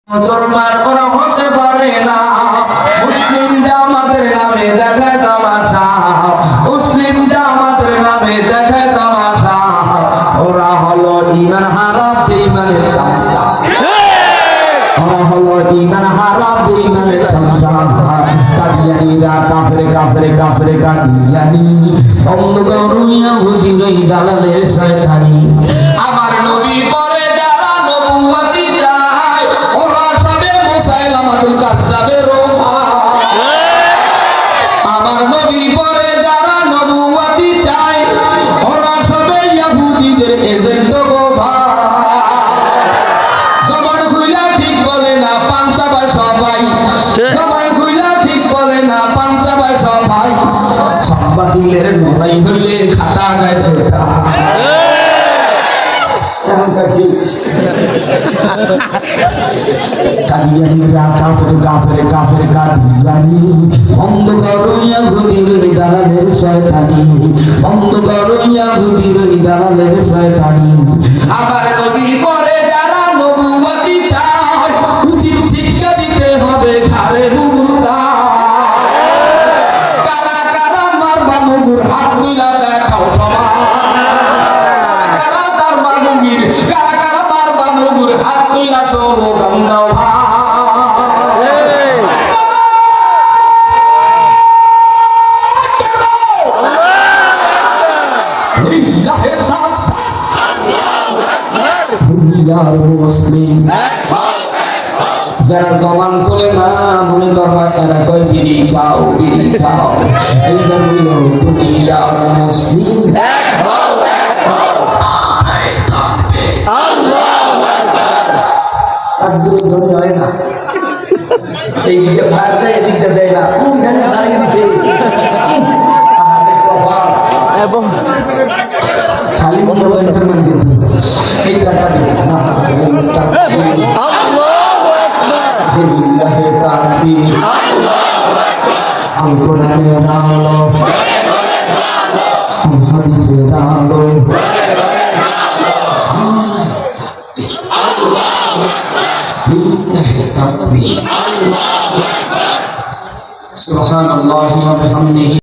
মুসলমান ওরা হতে পারে না। মুসলিম জামাতের নামে দেখায় তামাশা, মুসলিম জামাতের নামে দেখায় তামাশা। ওরা হলো ঈমান হারাম বেঈমানের চামচা, ওরা হলো ঈমান হারাম বেঈমানের চামচা। কাদিয়ানীরা কাফের কাফের কাফের কাদিয়ানী, বন্ধ করো ইহুদির ওই দালালের শয়তানি। আমার নবীর পরে যারা নবুয়তি চায় ওরা সবে মুসাইলামাতুল কাজ্জাবের আমার নবীর পরে যারা নবুয়তি চায় ওরা সবে ইহুদিদের এজেন্ট গো ভাই। জবান খুইলা ঠিক বলে না পাঞ্চাবার সবাই, জবান খুইলা ঠিক বলে না পাঞ্চাবার সবাই। সম্বাতিলের লড়াই হইলে খাতা গায় ভেটা। কাদিয়ানীরা কাফের কাফের কাফের কাদিয়ানী, বন্ধ করো ইহুদির ওই দালালের শয়তানি, বন্ধ করো ইহুদির ওই দালালের শয়তানি। আমার নবীর পরে যারা নবুয়তি চায় উচিত শিক্ষা দিতে হবে ঘাড়ে মুমুরদা। কারা কারা মারবা মুমুর হাত তুলা দেখাও সবাই। কারা কারা মারবা মুমুর হাত তুলা স্লোগান দাও ভাই। দুনিয়ার মুসলিম যারা জবান খুলে না মনে করবা তারা কয় বিড়ি খাও বিড়ি খাও। এইবার হইল দুনিয়ার মুসলিম হয় না, এইদিকে ফায়ার দেয় এদিকটা দেয় না। খালি বসবাসের মানে কিন্তু এই টাকাটি না আল কোরআনের আলো আল হাদিসের আলো। সুবহানাল্লাহি ওয়া বিহামদিহি।